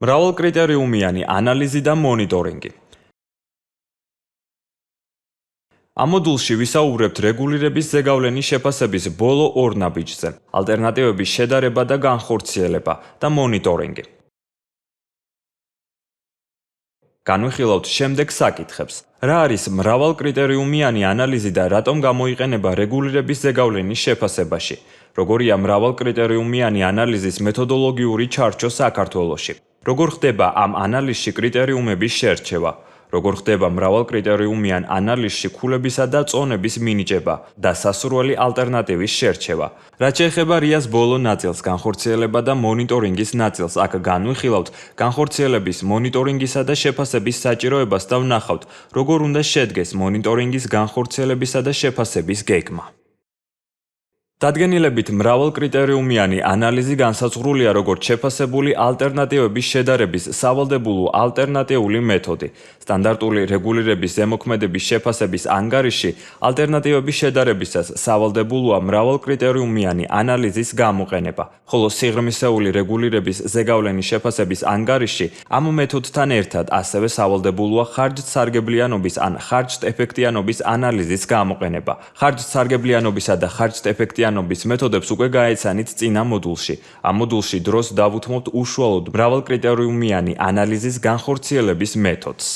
მრავალკრიტერიუმიანი ანალიზი და მონიტორინგი. ამ მოდულში ვისაუბრებთ რეგულირების ზეგავლენის შეფასების ბოლო ორ ნაბიჯზე, ალტერნატივების შედარება და განხორციელება და მონიტორინგი. განვიხილავთ შემდეგ საკითხებს. რა არის მრავალკრიტერიუმიანი ანალიზი და რატომ გამოიყენება რეგულირების ზეგავლენის შეფასებაში? როგორია მრავალკრიტერიუმიანი ანალიზის მეთოდოლოგიური ჩარჩო საქართველოში? როგორ ხდება ამ ანალიზში კრიტერიუმების შერჩევა? როგორ ხდება მრავალკრიტერიუმიან ანალიზში ქულებისა და წონების მინიჭება და სასურველი ალტერნატივის შერჩევა? რაც შეეხება რიას ბოლო ნაწილს, განხორციელება და მონიტორინგის ნაწილს, აქ განვიხილავთ განხორციელების, მონიტორინგისა და შეფასების საჭიროებას და ვნახავთ, როგორ უნდა შედგეს მონიტორინგის, განხორციელებისა და შეფასების გეგმა. დადგენილებით მრავალკრიტერიუმიანი ანალიზი განსაზღვრულია როგორც შეფასებული ალტერნატივების შედარების სავალდებულო ალტერნატიული მეთოდი. სტანდარტული რეგულირების ზემოქმედების შეფასების ანგარიში ალტერნატივების შედარებისას სავალდებულოა მრავალკრიტერიუმიანი ანალიზის გამოყენება, ხოლო სიღრმისეული რეგულირების ზეგავლენის შეფასების ანგარიში ამ მეთოდთან ერთად ასევე სავალდებულოა ხარჯსარგებლიანობის ან ხარჯთეფექტიანობის ანალიზის გამოყენება. ხარჯსარგებლიანობისა და ხარჯთეფექტიანობის მეთოდებს უკვე გაეცანით წინა მოდულში. ამ მოდულში დროს დავუთმობთ უშუალოდ მრავალკრიტერიუმიანი ანალიზის განხორციელების მეთოდს.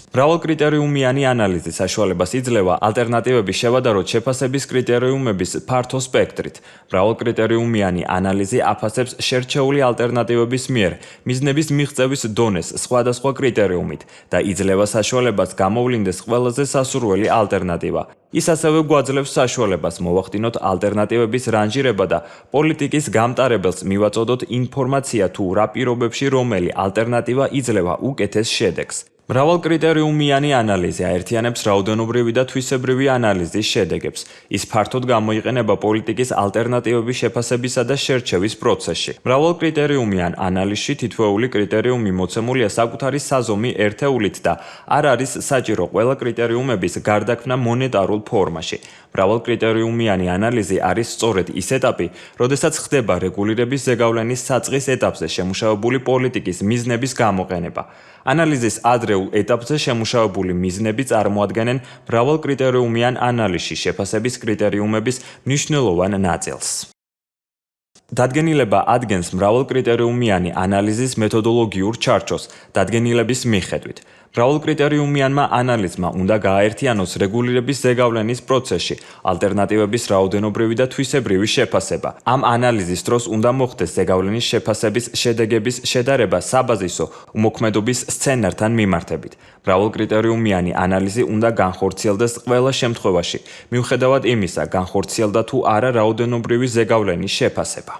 მრავალკრიტერიუმიანი ანალიზის საშუალებას იძლევა ალტერნატივების შევადაროთ შეფასების კრიტერიუმების ფართო სპექტრით. მრავალკრიტერიუმიანი ანალიზი აფასებს შერჩეული ალტერნატივების მიერ მიზნების მიღწევის დონეს სხვადასხვა კრიტერიუმით და იძლევა საშუალებას გამოვლინდეს ყველაზე სასურველი ალტერნატივა. ის ასევე გვაძლევს საშუალებას მოვახდინოთ ალტერნატივების რანჟირება და პოლიტიკის გამტარებელს მივაწოდოთ ინფორმაცია თუ რა პირობებში რომელი ალტერნატივა იძლევა უკეთეს შედეგს. მრავალკრიტერიუმიანი ანალიზი აერთიანებს რაოდენობრივი და თვისებრივი ანალიზის შედეგებს. ის ფართოდ გამოიყენება პოლიტიკის ალტერნატივების შეფასებისა და შერჩევის პროცესში. მრავალკრიტერიუმიან ანალიზში თითოეული კრიტერიუმი მოცემულია საკუთარი საზომი ერთეულით და არ არის საჭირო ყველა კრიტერიუმების გარდაქმნა მონეტარულ ფორმაში. მრავალკრიტერიუმიანი ანალიზი არის სწორედ ის ეტაპი, როდესაც ხდება რეგულირების ზეგავლენის საწყის ეტაპზე შემუშავებული პოლიტიკის მიზნების გამოყენება. ანალიზის ადრეულ ეტაპზე შემუშავებული მიზნები წარმოადგენენ მრავალკრიტერიუმიან ანალიზში შეფასების კრიტერიუმების მნიშვნელოვან ნაწილს. დადგენილება ადგენს მრავალკრიტერიუმიანი ანალიზის მეთოდოლოგიურ ჩარჩოს დადგენილების მიხედვით. მრავალკრიტერიუმიანმა ანალიზმა უნდა გააერთიანოს რეგულირების ზეგავლენის პროცესში ალტერნატივების რაოდენობრივი და თვისებრივი შეფასება. ამ ანალიზის დროს უნდა მოხდეს ზეგავლენის შეფასების შედეგების შედარება საბაზისო უმოქმედობის სცენართან მიმართებით. მრავალკრიტერიუმიანი ანალიზი უნდა განხორციელდეს ყველა შემთხვევაში, მიუხედავად იმისა, განხორციელდა თუ არა რაოდენობრივი ზეგავლენის შეფასება.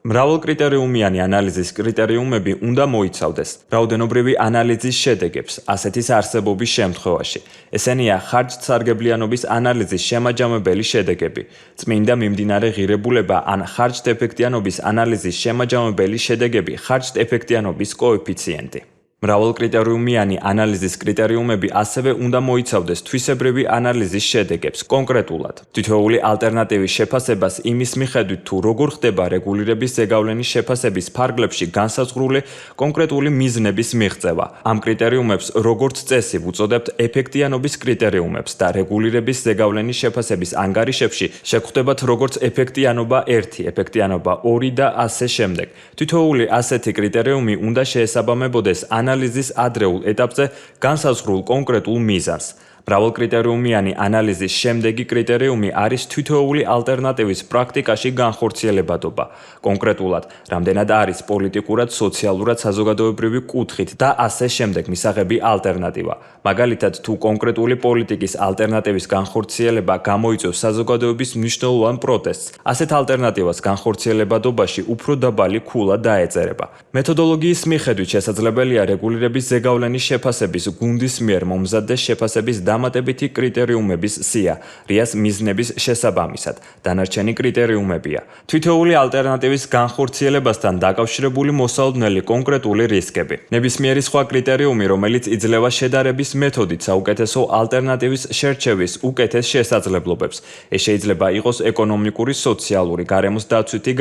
მრავალკრიტერიუმიანი ანალიზის კრიტერიუმები უნდა მოიცავდეს რაოდენობრივი ანალიზის შედეგებს ასეთის არსებობის შემთხვევაში. ესენია ხარჯსარგებლიანობის ანალიზის შემაჯამებელი შედეგები, წმინდა მიმდინარე ღირებულება ან ხარჯთეფექტიანობის ანალიზის შემაჯამებელი შედეგები, ხარჯთეფექტიანობის კოეფიციენტი. მრავალკრიტერიუმიანი ანალიზის კრიტერიუმები ასევე უნდა მოიცავდეს თვისებრივი ანალიზის შედეგებს, კონკრეტულად თითოეული ალტერნატივის შეფასებას იმის მიხედვით თუ როგორ ხდება რეგულირების ზეგავლენის შეფასების ფარგლებში განსაზღვრული კონკრეტული მიზნების მიღწევა. ამ კრიტერიუმებს როგორც წესი ვუწოდებთ ეფექტიანობის კრიტერიუმებს და რეგულირების ზეგავლენის შეფასების ანგარიშებში შეგხვდებათ როგორც ეფექტიანობა 1, ეფექტიანობა 2 და ასე შემდეგ. თითოეული ასეთი კრიტერიუმი უნდა შეესაბამებოდეს ანალიზის ადრეულ ეტაპზე განსაზღვრულ კონკრეტულ მიზანს. მრავალკრიტერიუმიანი ანალიზის შემდეგი კრიტერიუმი არის თითოეული ალტერნატივის პრაქტიკაში განხორციელებადობა. კონკრეტულად, რამდენად არის პოლიტიკურად, სოციალურად, საზოგადოებრივი კუთხით და ასე შემდეგ მისაღები ალტერნატივა. მაგალითად, თუ კონკრეტული პოლიტიკის ალტერნატივის განხორციელება გამოიწვევს საზოგადოების მნიშვნელოვან პროტესტს, ასეთ ალტერნატივას განხორციელებადობაში უფრო დაბალი ქულა დაეწერება. მეთოდოლოგიის მიხედვით შესაძლებელია რეგულირების ზეგავლენის შეფასების გუნდის მიერ მომზადდეს შეფასების დამატებითი კრიტერიუმების სია, რიას მიზნების შესაბამისად. დანარჩენი კრიტერიუმებია. თითოეული ალტერნატივის განხორციელებასთან დაკავშირებული მოსალოდნელი კონკრეტული რისკები. ნებისმიერი სხვა კრიტერიუმი, რომელიც იძლევა შედარების მეთოდით საუკეთესო ალტერნატივის შერჩევის უკეთეს შესაძლებლობებს. ეს შეიძლება იყოს ეკონომიკური, სოციალური, გარემოს დაცვითი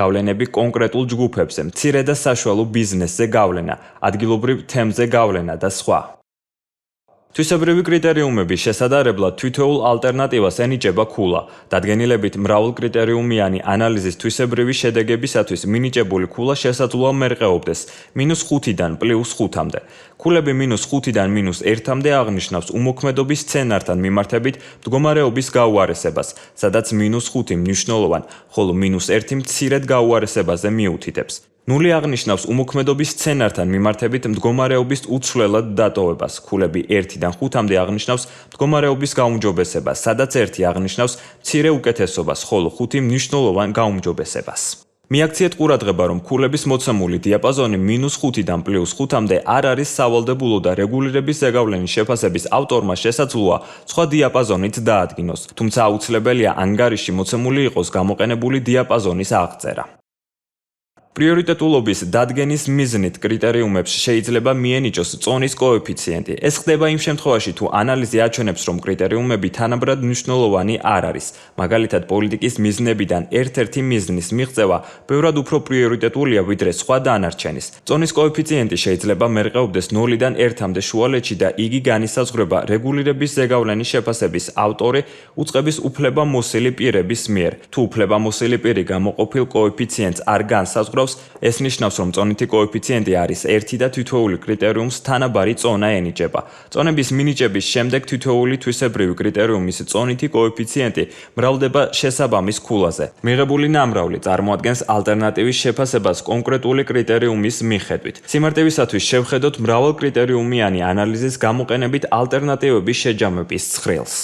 გავლენები კონკრეტულ ჯგუფებზე, მცირე და საშუალო ბიზნესზე გავლენა, ადგილობრივ თემზე გავლენა და სხვა. თვისებრივი კრიტერიუმების შესადარებლად თითოეულ ალტერნატივას ენიჭება ქულა. დადგენილებით მრავალკრიტერიუმიანი ანალიზის თვისებრივი შედეგებისათვის მინიჭებული ქულა შესაძლოა მერყეობდეს -5-დან +5-მდე. ქულები -5-დან -1-მდე აღნიშნავს უმოქმედობის სცენართან მიმართებით მდგომარეობის გაუარესებას, სადაც -5 მნიშვნელოვან, ხოლო -1 მცირედ გაუარესებაზე მიუთითებს. 0 აღნიშნავს უმოქმედობის სცენართან მიმართებით მდგომარეობის უცვლელად დატოვებას. ქულები 1-დან 5-მდე აღნიშნავს მდგომარეობის გაუმჯობესებას, სადაც 1 აღნიშნავს მცირე უკეთესობას, ხოლო 5 მნიშვნელოვან გაუმჯობესებას. მიაქციეთ ყურადღება, რომ ქულების მოცემული დიაპაზონი -5-დან +5-მდე არ არის სავალდებულო და რეგულირების ზეგავლენის შეფასების ავტორმა შესაძლოა სხვა დიაპაზონით დაადგინოს, თუმცა აუცილებელია ანგარიში მოცემული იყოს გამოყენებული დიაპაზონის აღწერა. პრიორიტეტულობის დადგენის მიზნით კრიტერიუმებს შეიძლება მიენიჭოს წონის კოეფიციენტი. ეს ხდება იმ შემთხვევაში, თუ ანალიზი აჩვენებს, რომ კრიტერიუმები თანაბრად მნიშვნელოვანი არ არის. მაგალითად, პოლიტიკის მიზნებიდან ერთ-ერთი მიზნის მიღწევა ბევრად უფრო პრიორიტეტულია ვიდრე სხვა დანარჩენის. წონის კოეფიციენტი შეიძლება მერყეობდეს 0-დან 1-მდე შუალედში და იგი განისაზღვრება რეგულირების ზეგავლენის შეფასების ავტორი უწყების უფლებამოსილი პირების მიერ. თუ უფლებამოსილი პირი გამოყოფილ კოეფიციენტს არ განსაზღვრავს, ეს ნიშნავს, რომ წონითი კოეფიციენტი არის 1 და თითოეული კრიტერიუმს თანაბარი წონა ენიჭება. წონების მინიჭების შემდეგ თითოეული თვისებრივი კრიტერიუმის წონითი კოეფიციენტი მრავლდება შესაბამის ქულაზე. მიღებული ნამრავლი წარმოადგენს ალტერნატივის შეფასებას კონკრეტული კრიტერიუმის მიხედვით. სიმარტივისათვის შევხედოთ მრავალკრიტერიუმიანი ანალიზის გამოყენებით ალტერნატივების შეჯამების ცხრილს.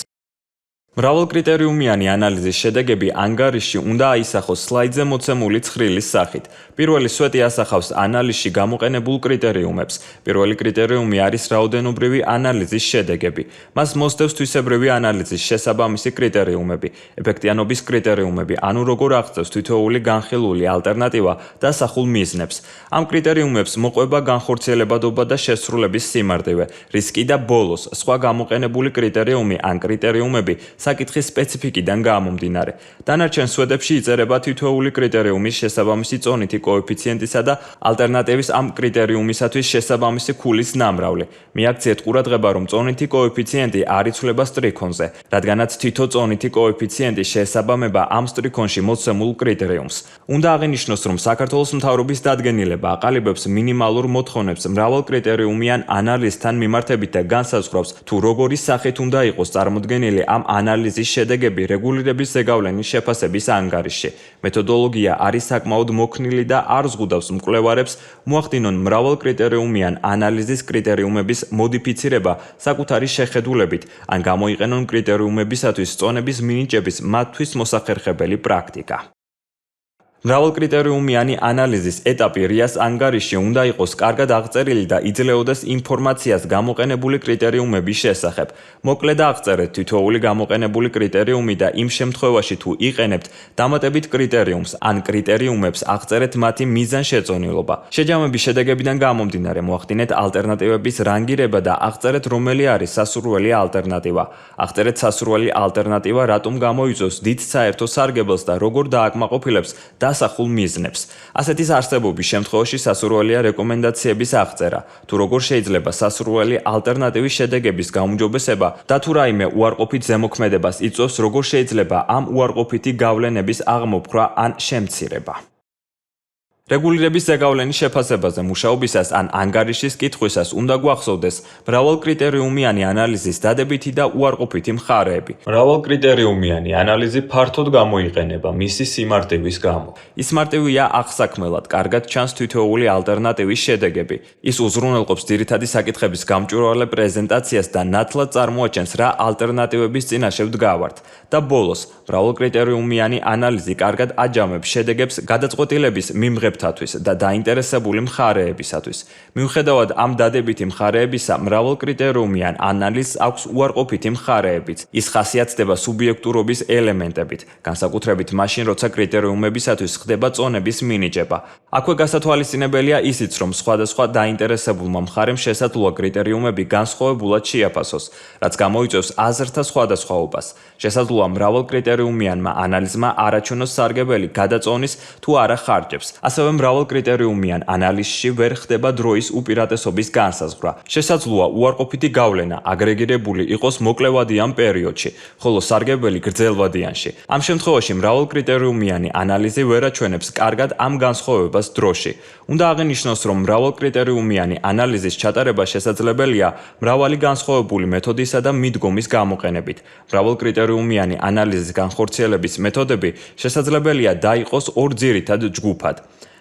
მრავალკრიტერიუმიანი ანალიზის შედეგები ანგარიშში უნდა აისახოს სლაიდზე მოცემული ცხრილის სახით. პირველი სვეტი ასახავს ანალიზში გამოყენებულ კრიტერიუმებს. პირველი კრიტერიუმი არის რაოდენობრივი ანალიზის შედეგები. მას მოსდევს თვისებრივი ანალიზის შესაბამისი კრიტერიუმები, ეფექტიანობის კრიტერიუმები, ანუ როგორ აღწევს თითოეული განხილული ალტერნატივა დასახულ მიზნებს. ამ კრიტერიუმებს მოყვება განხორციელებადობა და შესრულების სიმარტივე, რისკი და ბოლოს სხვა გამოყენებული კრიტერიუმი ან კრიტერიუმები საკითხის სპეციფიკიდან გამომდინარე. დანარჩენ სვეტებში იწერება თითოეული კრიტერიუმის შესაბამისი წონითი კოეფიციენტისა და ალტერნატივის ამ კრიტერიუმისათვის შესაბამისი ქულის ნამრავლი. მიაქციეთ ყურადღება, რომ წონითი კოეფიციენტი არ იცვლება სტრიქონზე, რადგანაც თითო წონითი კოეფიციენტი შეესაბამება ამ სტრიქონში მოცემულ კრიტერიუმს. უნდა აღინიშნოს, რომ საქართველოს მთავრობის დადგენილება აყალიბებს მინიმალურ მოთხოვნებს მრავალკრიტერიუმიან ანალიზთან მიმართებით და განსაზღვრავს, თუ როგორი სახით უნდა იყოს წარმოდგენილი ამ ანალიზის შედეგები რეგულირების ზეგავლენის შეფასების ანგარიშში. მეთოდოლოგია არის საკმაოდ მოქნილი და არ ზღუდავს მკვლევარებს მოახდინონ მრავალკრიტერიუმიან ანალიზის კრიტერიუმების მოდიფიცირება საკუთარი შეხედულებით, ან გამოიყენონ კრიტერიუმებისათვის წონების მინიჭების მათთვის მოსახერხებელი პრაქტიკა. მრავალკრიტერიუმიანი ანალიზის ეტაპი რიას ანგარიშში უნდა იყოს კარგად აღწერილი და იძლეოდეს ინფორმაციას გამოყენებული კრიტერიუმების შესახებ. მოკლედ აღწერეთ თითოეული გამოყენებული კრიტერიუმი და იმ შემთხვევაში, თუ იყენებთ დამატებით კრიტერიუმს ან კრიტერიუმებს, აღწერეთ მათი მიზანშეწონილობა. შეჯამების შედეგებიდან გამომდინარე, მოახდინეთ ალტერნატივების რანგირება და აღწერეთ, რომელი არის სასურველი ალტერნატივა. აღწერეთ სასურველი ალტერნატივა რატომ გამოიწვევს დიდ საერთო სარგებელს და როგორ დააკმაყოფილებს დასახულ მიზნებს. ასეთის არსებობის შემთხვევაში სასურველია რეკომენდაციების აღწერა, თუ როგორ შეიძლება სასურველი ალტერნატივის შედეგების გაუმჯობესება და თუ რაიმე უარყოფით ზემოქმედებას იწვევს, როგორ შეიძლება ამ უარყოფითი გავლენების აღმოფხვრა ან შემცირება. რეგულირების ზეგავლენის შეფასებაზე მუშაობისას ან ანგარიშის კითხვისას უნდა გვახსოვდეს მრავალკრიტერიუმიანი ანალიზის დადებითი და უარყოფითი მხარეები. მრავალკრიტერიუმიანი ანალიზი ფართოდ გამოიყენება მისი სიმარტივის გამო. ის მარტივია აღსაქმელად, კარგად ჩანს თითოეული ალტერნატივის შედეგები. ის უზრუნველყოფს ძირითადი საკითხების გამჭვირვალე პრეზენტაციას და ნათლად წარმოაჩენს, რა ალტერნატივების წინაშე ვდგავართ. და ბოლოს, მრავალკრიტერიუმიანი ანალიზი კარგად აჯამებს შედეგებს გადაწყვეტილების მიმღებ ცვლილებებთათვის და დაინტერესებული მხარეებისათვის. მიუხედავად ამ დადებითი მხარეებისა, მრავალ კრიტერიუმიან ანალიზს აქვს უარყოფითი მხარეებიც. ის ხასიათდება სუბიექტურობის ელემენტებით, განსაკუთრებით მაშინ, როცა კრიტერიუმებისათვის ხდება წონების მინიჭება. აქვე გასათვალისწინებელია ისიც, რომ სხვადასხვა დაინტერესებულმა მხარემ შესაძლოა კრიტერიუმები განსხვავებულად შეაფასოს, რაც გამოიწვევს აზრთა სხვადასხვაობას. შესაძლოა მრავალ კრიტერიუმიანმა ანალიზმა არაჩვენოს სარგებელი გადაწონის თუ არა ხარჯებს. ასევე მრავალ კრიტერიუმიან ანალიზში ვერ ხდება დროის უპირატესობის განსაზღვრა. შესაძლოა უარყოფითი გავლენა აგრეგირებული იყოს მოკლევადიან პერიოდში, ხოლო სარგებელი გრძელვადიანში. ამ შემთხვევაში მრავალ კრიტერიუმიანი ანალიზი ვერ აჩვენებს კარგად ამ განსხვავებას დროში. უნდა აღინიშნოს, რომ მრავალ კრიტერიუმიანი ანალიზის ჩატარება შესაძლებელია მრავალი განსხვავებული მეთოდისა და მიდგომის გამოყენებით. მრავალ კრიტერიუმიანი ანალიზის განხორციელების მეთოდები შესაძლებელია დაიყოს ორ ძირითად ჯგუფად.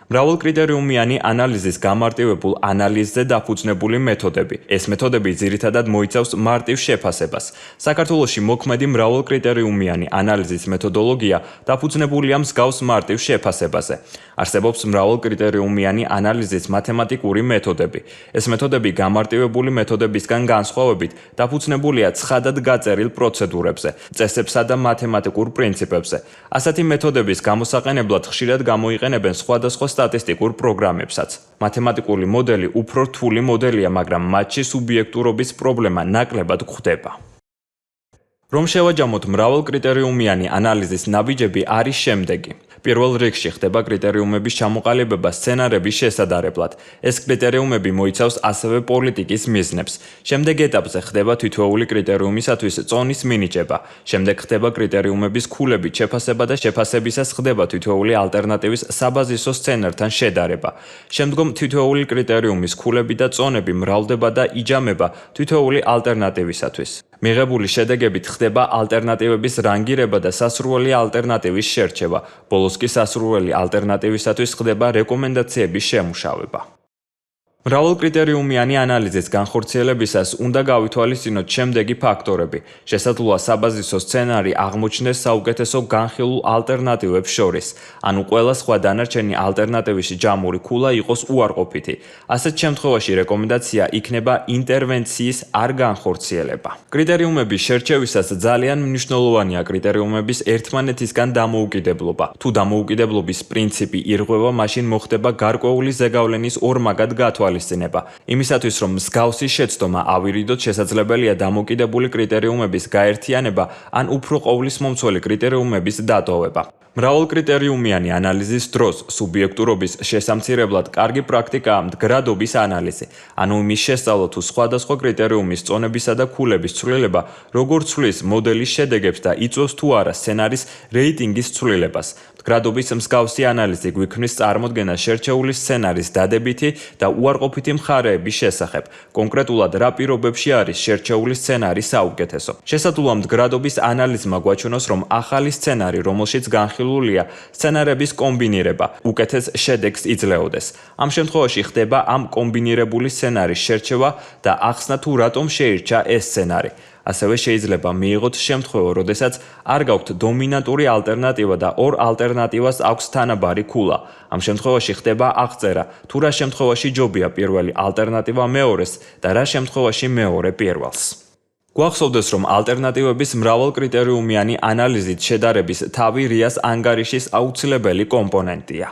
მრავალ კრიტერიუმიანი ანალიზის გამარტივებულ ანალიზზე დაფუძნებული მეთოდები. ეს მეთოდები ძირითადად მოიცავს მარტივ შეფასებას. საქართველოში მოქმედი მრავალ კრიტერიუმიანი ანალიზის მეთოდოლოგია დაფუძნებულია მსგავს მარტივ შეფასებაზე. არსებობს მრავალ კრიტერიუმიანი ანალიზის მათემატიკური მეთოდები. ეს მეთოდები გამარტივებული მეთოდებისგან განსხვავებით დაფუძნებულია ცხადად გაწერილ პროცედურებზე, წესებსა და მათემატიკურ პრინციპებზე. ასეთი მეთოდების გამოსაყენებლად ხშირად გამოიყენებენ სხვადასხვა სტატისტიკურ პროგრამებსაც. მათემატიკური მოდელი უფრო რთული მოდელია, მაგრამ მათში სუბიექტურობის პრობლემა ნაკლებად გვხვდება. რომ შევაჯამოთ მრავალ კრიტერიუმიანი ანალიზის ნაბიჯები არის შემდეგი. პირველ რიგში ხდება კრიტერიუმების ჩამოყალიბება სცენარების შესადარებლად. ეს კრიტერიუმები მოიცავს ასევე პოლიტიკის მიზნებს. შემდეგ ეტაპზე ხდება თითოეული კრიტერიუმისათვის წონის მინიჭება. შემდეგ ხდება კრიტერიუმების ქულებით შეფასება და შეფასებისას ხდება თითოეული ალტერნატივის საბაზისო სცენართან შედარება. შემდგომ თითოეული კრიტერიუმის ქულები და წონები მრავლდება და იჯამება თითოეული ალტერნატივისათვის. მიღებული შედეგებით ხდება ალტერნატივების რანგირება და სასურველი ალტერნატივის შერჩევა. ბოლოს კი სასურველი ალტერნატივისათვის ხდება რეკომენდაციების შემუშავება. მრავალ კრიტერიუმიანი ანალიზის განხორციელებისას უნდა გავითვალისწინოთ შემდეგი ფაქტორები. შესაძლოა საბაზისო სცენარი აღმოჩნდეს საუკეთესო განხილულ ალტერნატივებს შორის, ანუ ყველა სხვა დანარჩენი ალტერნატივის ჯამური ქულა იყოს უარყოფითი. ასეთ შემთხვევაში რეკომენდაცია იქნება ინტერვენციის არ განხორციელება. კრიტერიუმების შერჩევისას ძალიან მნიშვნელოვანია კრიტერიუმების ერთმანეთისგან დამოუკიდებლობა. თუ დამოუკიდებლობის პრინციპი ირღვევა, მაშინ მოხდება გარკვეული ზეგავლენის ორმაგად გათვალისწინება. იმისათვის, რომ მსგავსი შეცდომა ავირიდოთ, შესაძლებელია დამოკიდებული კრიტერიუმების გაერთიანება ან უფრო ყოვლისმომცველი კრიტერიუმების დატოვება. მრავალ კრიტერიუმიანი ანალიზის დროს სუბიექტურობის შესამცირებლად კარგი პრაქტიკაა მდგრადობის ანალიზი, ანუ იმის შესწავლა თუ სხვადასხვა კრიტერიუმის წონებისა და ქულების ცვლილება როგორ ცვლის მოდელის შედეგებს და იწვევს თუ არა სცენარის რეიტინგის ცვლილებას. მდგრადობის მსგავსი ანალიზი გვიქმნის წარმოდგენას შერჩეული სცენარის დადებითი და უარყოფითი მხარეების შესახებ. კონკრეტულად რა პირობებში არის შერჩეული სცენარის საუკეთესო. შესაძლოა მდგრადობის ანალიზმა გვაჩვენოს, რომ ახალი სცენარი, რომელშიც განხილულია სცენარების კომბინირება, უკეთეს შედეგს იძლეოდეს. ამ შემთხვევაში ხდება ამ კომბინირებული სცენარის შერჩევა და ახსნა თუ რატომ შეირჩა ეს სცენარი. ასევე შეიძლება მიიღოთ შემთხვევა, როდესაც არ გაქვთ დომინანტური ალტერნატივა და ორ ალტერნატივას აქვს თანაბარი ქულა. ამ შემთხვევაში ხდება აღწერა, თუ რა შემთხვევაში ჯობია პირველი ალტერნატივა მეორეს და რა შემთხვევაში მეორე პირველს. გვახსოვდეს, რომ ალტერნატივების მრავალ კრიტერიუმიანი ანალიზით შედარების თავი რიას ანგარიშის აუცილებელი კომპონენტია.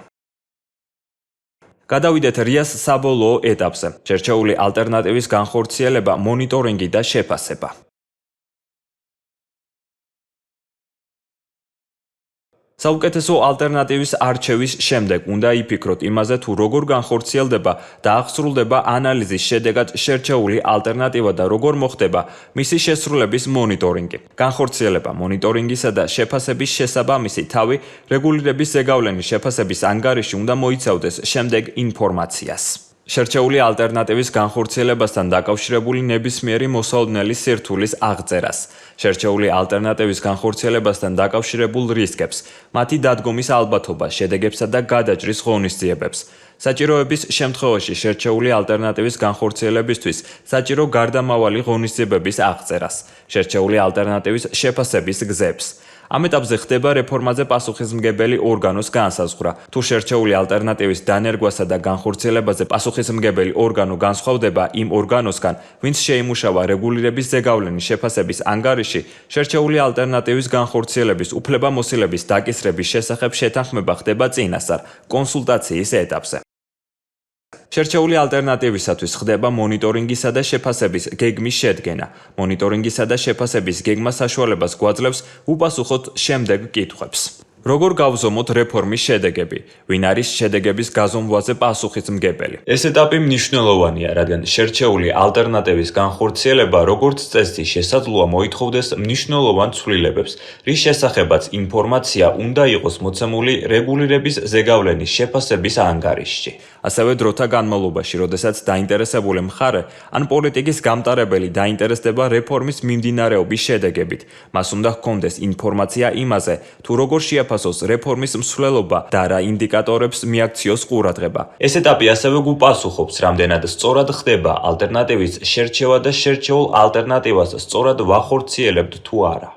გადავიდეთ რიას საბოლოო ეტაპზე. შერჩეული ალტერნატივის განხორციელება, მონიტორინგი და შეფასება. საუკეთესო ალტერნატივის არჩევის შემდეგ უნდა იფიქროთ იმაზე, თუ როგორ განხორციელდება და აღსრულდება ანალიზის შედეგად შერჩეული ალტერნატივა და როგორ მოხდება მისი შესრულების მონიტორინგი. განხორციელება, მონიტორინგისა და შეფასების შესაბამისი თავი რეგულირების ზეგავლენის შეფასების ანგარიში უნდა მოიცავდეს შემდეგ ინფორმაციას. შერჩეული ალტერნატივის განხორციელებასთან დაკავშირებული ნებისმიერი მოსალოდნელი სირთულის აღწერას, შერჩეული ალტერნატივის განხორციელებასთან დაკავშირებულ რისკებს, მათი დადგომის ალბათობას, შედეგებსა და გადაჭრის ღონისძიებებს. საჭიროების შემთხვევაში შერჩეული ალტერნატივის განხორციელებისთვის საჭირო გარდამავალი ღონისძიებების აღწერას, შერჩეული ალტერნატივის შეფასების გზებს. ამ ეტაპზე ხდება რეფორმაზე პასუხისმგებელი ორგანოს განსაზღვრა. თუ შერჩეული ალტერნატივის დანერგვასა და განხორციელებაზე პასუხისმგებელი ორგანო განსხვავდება იმ ორგანოსგან, ვინც შეიმუშავა რეგულირების ზეგავლენის შეფასების ანგარიში, შერჩეული ალტერნატივის განხორციელების უფლებამოსილების დაკისრების შესახებ შეთანხმება ხდება წინასწარ, კონსულტაციის ეტაპზე. შერჩეული ალტერნატივისათვის ხდება მონიტორინგისა და შეფასების გეგმის შედგენა. მონიტორინგისა და შეფასების გეგმა საშუალებას გვაძლევს უპასუხოთ შემდეგ კითხვებს. როგორ გავზომოთ რეფორმის შედეგები? ვინ არის შედეგების გაზომვაზე პასუხისმგებელი? ეს ეტაპი მნიშვნელოვანია, რადგან შერჩეული ალტერნატივის განხორციელება როგორც წესი შესაძლოა მოითხოვდეს მნიშვნელოვან ცვლილებებს, რის შესახებაც ინფორმაცია უნდა იყოს მოცემული რეგულირების ზეგავლენის შეფასების ანგარიშში. ასევე დროთა განმავლობაში, როდესაც დაინტერესებული მხარე ან პოლიტიკის გამტარებელი დაინტერესდება რეფორმის მიმდინარეობის შედეგებით, მას უნდა ჰქონდეს ინფორმაცია იმაზე, თუ როგორ შეაფასოს რეფორმის მსვლელობა და რა ინდიკატორებს მიაქციოს ყურადღება. ეს ეტაპი ასევე გუპასუხობს, რამდენად სწორად ხდება ალტერნატივის შერჩევა და შერჩეულ ალტერნატივას სწორად ვახორციელებთ თუ არა.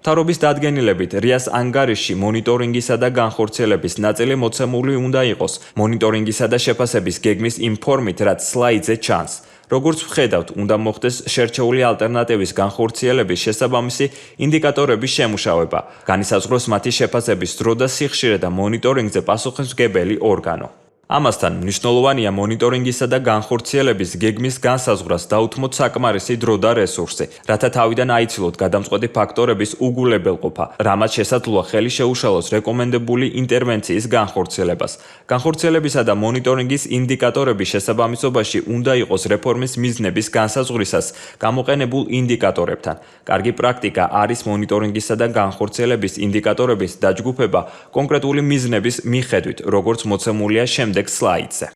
მთავრობის დადგენილებით, რიას ანგარიში მონიტორინგისა და განხორციელების ნაწილი მოცემული უნდა იყოს მონიტორინგისა და შეფასების გეგმის იმ ფორმით, რაც სლაიდზე ჩანს. როგორც ვხედავთ, უნდა მოხდეს შერჩეული ალტერნატივის განხორციელების შესაბამისი ინდიკატორების შემუშავება, განისაზღვროს მათი შეფასების დრო და სიხშირე და მონიტორინგზე პასუხისმგებელი ორგანო. ამასთან, მნიშვნელოვანია მონიტორინგისა და განხორციელების გეგმის განსაზღვრას დაუთმოთ საკმარისი დრო და რესურსი, რათა თავიდან აიცილოთ გადამწყვეტი ფაქტორების უგულებელყოფა, რამაც შესაძლოა ხელი შეუშალოს რეკომენდებული ინტერვენციის განხორციელებას. განხორციელებისა და მონიტორინგის ინდიკატორების შესაბამისობაში უნდა იყოს რეფორმის მიზნების განსაზღვრისას გამოყენებულ ინდიკატორებთან. კარგი პრაქტიკა არის მონიტორინგისა და განხორციელების ინდიკატორების დაჯგუფება კონკრეტული მიზნების მიხედვით, როგორც მოცემულია შემდეგ სლაიდზე.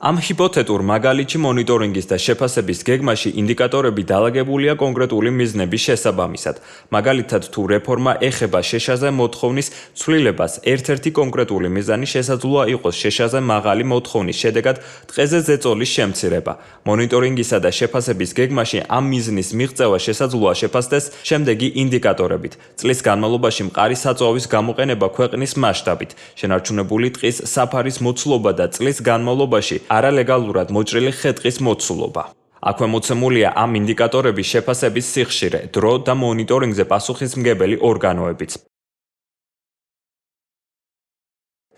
ამ ჰიპოთეტურ მაგალითში მონიტორინგის და შეფასების გეგმაში ინდიკატორები დალაგებულია კონკრეტული მიზნების შესაბამისად. მაგალითად, თუ რეფორმა ეხება შეშაზე მოთხოვნის ცვლილებას, ერთ-ერთი კონკრეტული მიზანი შესაძლოა იყოს შეშაზე მაღალი მოთხოვნის შედეგად ტყეზე ზეწოლის შემცირება. მონიტორინგისა და შეფასების გეგმაში ამ მიზნის მიღწევა შესაძლოა შეფასდეს შემდეგი ინდიკატორებით: წლის განმავლობაში მყარი საწვავის გამოყენება ქვეყნის მასშტაბით, შენარჩუნებული ტყის საფარის მოცულობა და წლის განმავლობაში არალეგალურად მოჭრილი ხე-ტყის მოცულობა. აქვე მოცემულია ამ ინდიკატორების შეფასების სიხშირე, დრო და მონიტორინგზე პასუხისმგებელი ორგანოებიც.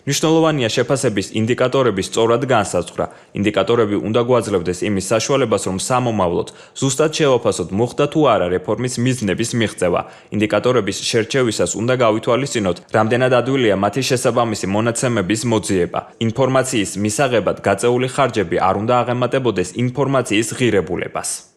მნიშვნელოვანია შეფასების ინდიკატორების სწორად განსაზღვრა. ინდიკატორები უნდა გვაძლევდეს იმის საშუალებას, რომ სამომავლოდ ზუსტად შევაფასოთ, მოხდა თუ არა რეფორმის მიზნების მიღწევა. ინდიკატორების შერჩევისას უნდა გავითვალისწინოთ, რამდენად ადვილია მათი შესაბამისი მონაცემების მოძიება. ინფორმაციის მისაღებად გაწეული ხარჯები არ უნდა აღემატებოდეს ინფორმაციის ღირებულებას.